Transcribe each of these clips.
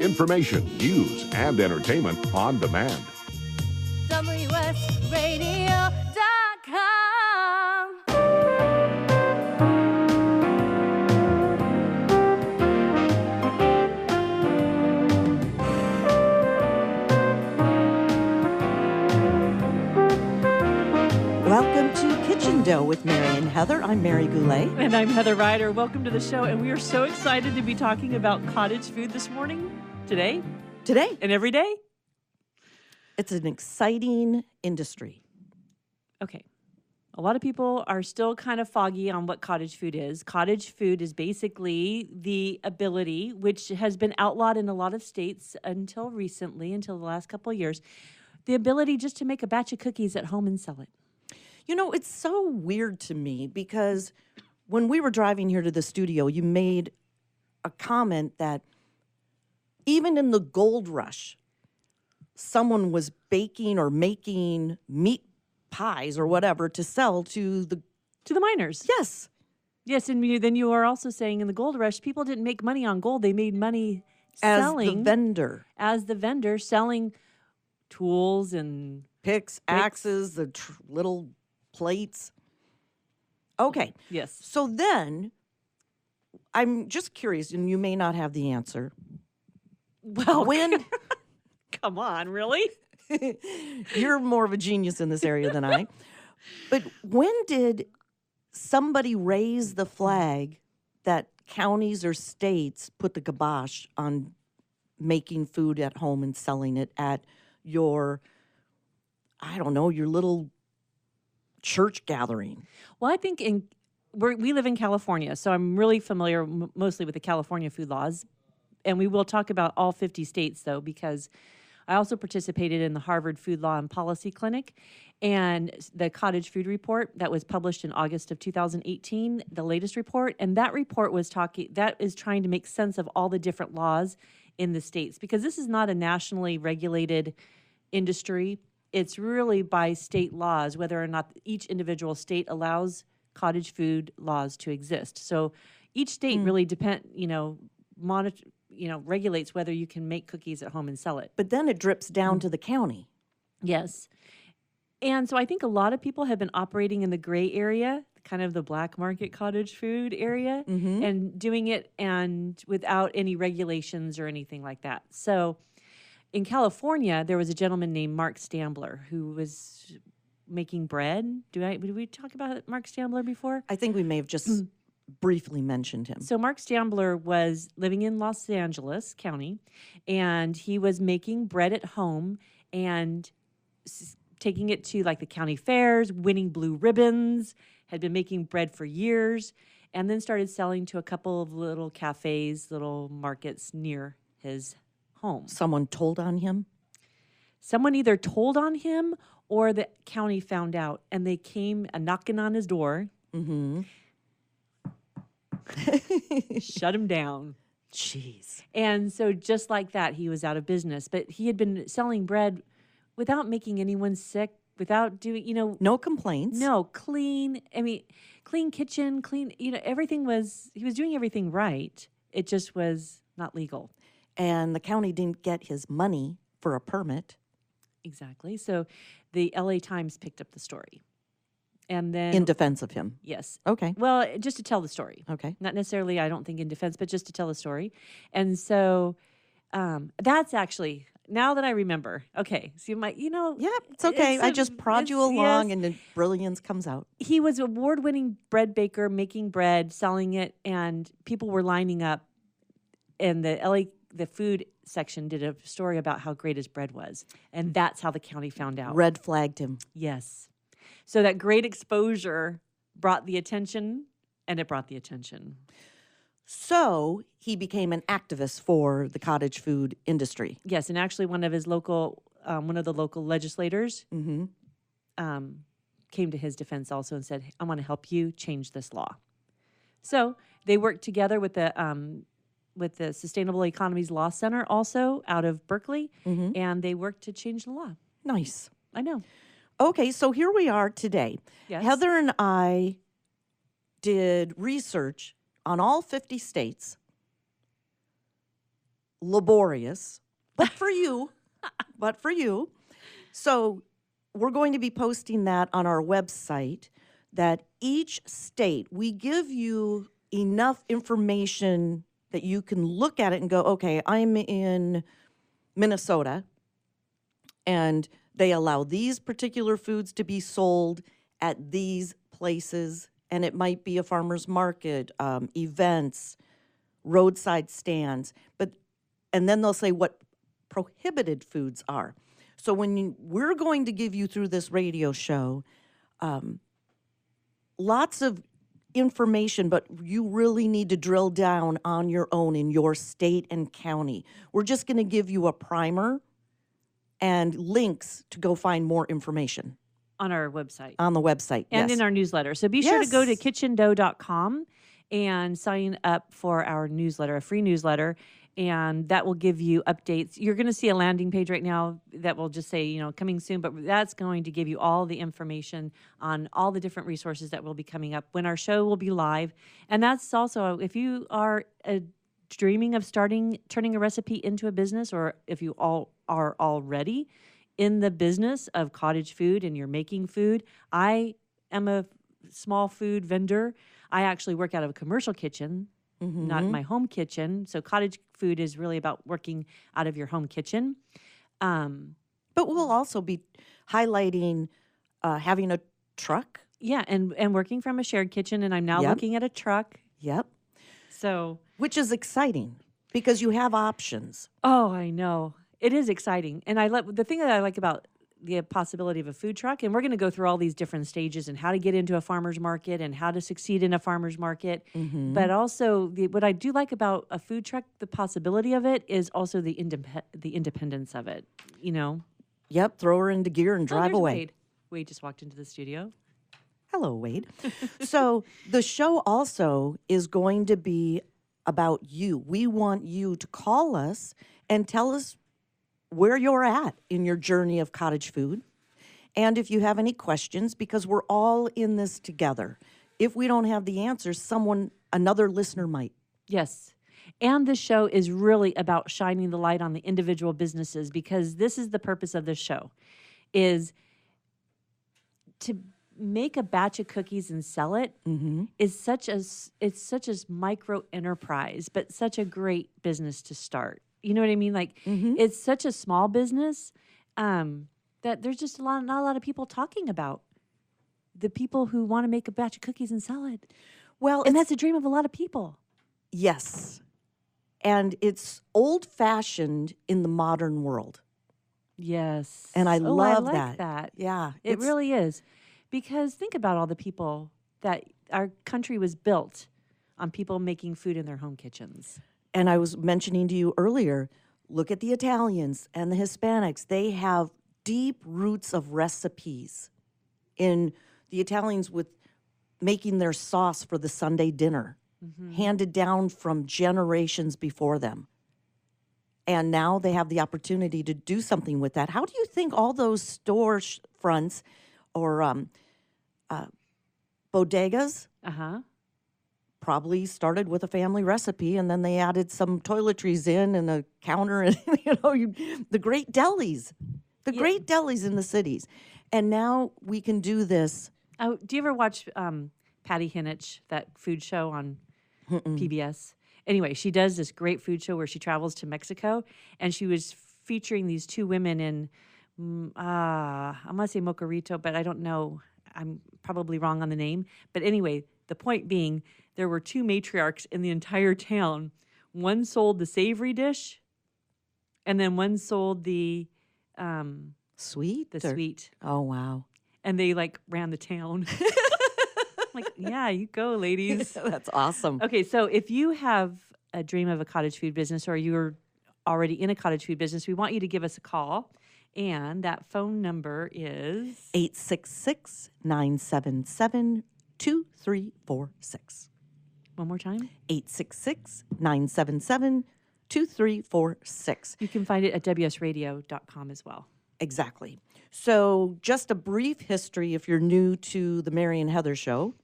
Information, news, and entertainment on demand. WSRadio.com. Welcome to Kitchen Dough with Mary and Heather. I'm Mary Goulet. And I'm Heather Reider. Welcome to the show. And we are so excited to be talking about cottage food this morning, today, and every day. It's an exciting industry. Okay. A lot of people are still kind of foggy on what cottage food is. Cottage food is basically the ability, which has been outlawed in a lot of states until recently, until the last couple of years, the ability just to make a batch of cookies at home and sell it. You know, it's so weird to me because when we were driving here to the studio, you made a comment that even in the gold rush, someone was baking or making meat pies or whatever to sell to the miners. Yes. Yes, and then you are also saying in the gold rush, people didn't make money on gold. They made money selling. As the vendor. As the vendor, selling tools and Picks, axes, the little plates. Okay. Yes. So then, I'm just curious, and you may not have the answer. Well, When come on, really? you're more of a genius in this area than I. But when did somebody raise the flag that counties or states put the kibosh on making food at home and selling it at your, I don't know, your little church gathering? Well, I think we live in California, so I'm really familiar mostly with the California food laws. And we will talk about all 50 states, though, because I also participated in the Harvard Food Law and Policy Clinic and the Cottage Food Report that was published in August of 2018, the latest report. And that report is trying to make sense of all the different laws in the states, because this is not a nationally regulated industry. It's really by state laws, whether or not each individual state allows cottage food laws to exist. So each state really regulates whether you can make cookies at home and sell it. But then it drips down to the county. Yes. And so I think a lot of people have been operating in the gray area, kind of the black market cottage food area, and doing it and without any regulations or anything like that. So in California, there was a gentleman named Mark Stambler who was making bread. Did we talk about Mark Stambler before? I think we may have just briefly mentioned him. So Mark Stambler was living in Los Angeles County, and he was making bread at home and taking it to like the county fairs, winning blue ribbons, had been making bread for years, and then started selling to a couple of little cafes, little markets near his home. Someone told on him? Someone either told on him or the county found out, and they came knocking on his door. Shut him down. Jeez. And so just like that, he was out of business. But he had been selling bread without making anyone sick, without doing, No complaints. No, clean. I mean, clean kitchen, clean, everything he was doing everything right. It just was not legal. And the county didn't get his money for a permit. Exactly. So the LA Times picked up the story. And then In defense of him. Yes. Okay. Well, just to tell the story. Okay. Not necessarily, I don't think, in defense, but just to tell the story. And so that's actually, now that I remember, okay, so you might, Yeah, it's okay. I just prod you along and then brilliance comes out. He was an award-winning bread baker, making bread, selling it, and people were lining up. And the food section did a story about how great his bread was. And that's how the county found out. Red flagged him. Yes. So that great exposure brought the attention, and it brought the attention. So he became an activist for the cottage food industry. Yes, and actually one of the local legislators came to his defense also and said, I want to help you change this law. So they worked together with the Sustainable Economies Law Center also out of Berkeley, and they worked to change the law. Nice. I know. Okay, so here we are today. Yes. Heather and I did research on all 50 states laborious, but for you, but for you. So we're going to be posting that on our website, that each state, we give you enough information that you can look at it and go, okay, I'm in Minnesota, and they allow these particular foods to be sold at these places, and it might be a farmer's market, events, roadside stands, and then they'll say what prohibited foods are. So we're going to give you through this radio show lots of information, but you really need to drill down on your own in your state and county. We're just going to give you a primer and links to go find more information. On our website. On the website, and yes. in our newsletter. So be sure to go to Yes. kitchendough.com and sign up for our newsletter, a free newsletter, and that will give you updates. You're going to see a landing page right now that will just say, coming soon, but that's going to give you all the information on all the different resources that will be coming up when our show will be live. And that's also, if you are dreaming of turning a recipe into a business, or if you all are already in the business of cottage food and you're making food. I am a small food vendor. I actually work out of a commercial kitchen, not my home kitchen. So cottage food is really about working out of your home kitchen. But we'll also be highlighting having a truck. Yeah, and working from a shared kitchen, and I'm now Yep. looking at a truck. Yep. So, Which is exciting because you have options. oh, I know. It is exciting. And the thing that I like about the possibility of a food truck, and we're going to go through all these different stages and how to get into a farmer's market and how to succeed in a farmer's market. But also, what I do like about a food truck, the possibility of it, is also the independence of it. Yep, throw her into gear and Oh, drive there's away. Wade. Wade just walked into the studio. Hello, Wade. So the show also is going to be about you. We want you to call us and tell us where you're at in your journey of cottage food. And if you have any questions, because we're all in this together. If we don't have the answers, another listener might. Yes. And the show is really about shining the light on the individual businesses, because this is the purpose of this show, is to make a batch of cookies and sell it is such a micro enterprise, but such a great business to start. You know what I mean? Like it's such a small business that there's just not a lot of people talking about the people who want to make a batch of cookies and sell it. Well, And that's a dream of a lot of people. yes. And it's old-fashioned in the modern world. Yes. And I Oh, love like that. Yeah. It really is. Because think about all the people that our country was built on people making food in their home kitchens. And I was mentioning to you earlier, look at the Italians and the Hispanics. They have deep roots of recipes. In the Italians with making their sauce for the Sunday dinner, handed down from generations before them. And now they have the opportunity to do something with that. How do you think all those store fronts or bodegas probably started with a family recipe, and then they added some toiletries in and a counter, and the great delis, great delis in the cities. And now we can do this. Oh, do you ever watch Patty Hinich, that food show on PBS? Anyway, she does this great food show where she travels to Mexico, and she was featuring these two women in, I'm going to say Mocorito, but I don't know. I'm probably wrong on the name. But anyway, the point being, there were two matriarchs in the entire town. One sold the savory dish, and then one sold the Sweet? sweet. Oh, wow. And they ran the town. Yeah, you go, ladies. That's awesome. Okay, so if you have a dream of a cottage food business, or you're already in a cottage food business, we want you to give us a call. And that phone number is 866-977-2346. one more time. 866-977-2346. You can find it at wsradio.com as well. Exactly. So just a brief history if you're new to the Mary and Heather Show.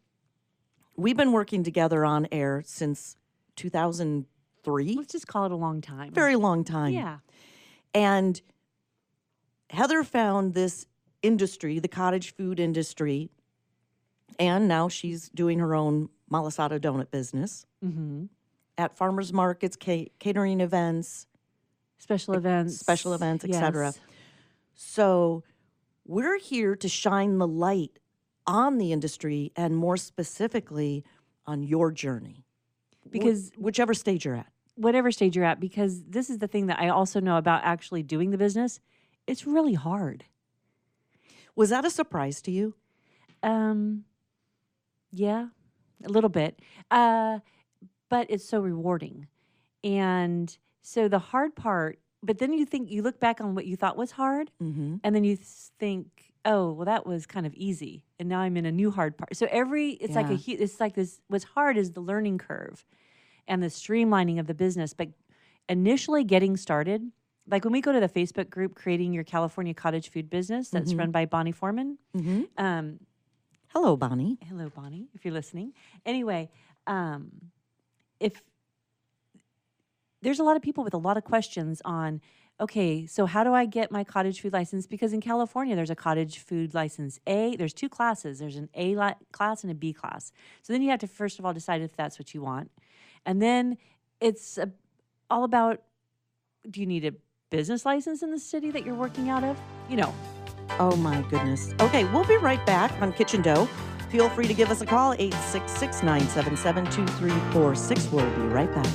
We've been working together on air since 2005, 3. Let's just call it a long time. Very long time. Yeah. And Heather found this industry, the cottage food industry, and now she's doing her own malasada donut business at farmers markets, catering events, Special events, etc. Yes. So we're here to shine the light on the industry and more specifically on your journey. Because whichever stage you're at. whatever stage you're at, because this is the thing that I also know about actually doing the business. It's really hard. Was that a surprise to you? Yeah, a little bit. But it's so rewarding. And so the hard part, but then you look back on what you thought was hard, and then you think, oh, well, that was kind of easy. And now I'm in a new hard part. So it's like this, what's hard is the learning curve and the streamlining of the business. But initially getting started, like when we go to the Facebook group, Creating Your California Cottage Food Business, that's run by Bonnie Foreman. Hello, Bonnie. Hello, Bonnie, if you're listening. Anyway, if there's a lot of people with a lot of questions on, okay, so how do I get my cottage food license? Because in California, there's a cottage food license there's 2 classes. There's an class and a B class. So then you have to, first of all, decide if that's what you want. And then it's all about, do you need a business license in the city that you're working out of? Oh, my goodness. Okay, we'll be right back on Kitchen Dough. Feel free to give us a call, 866-977-2346. We'll be right back.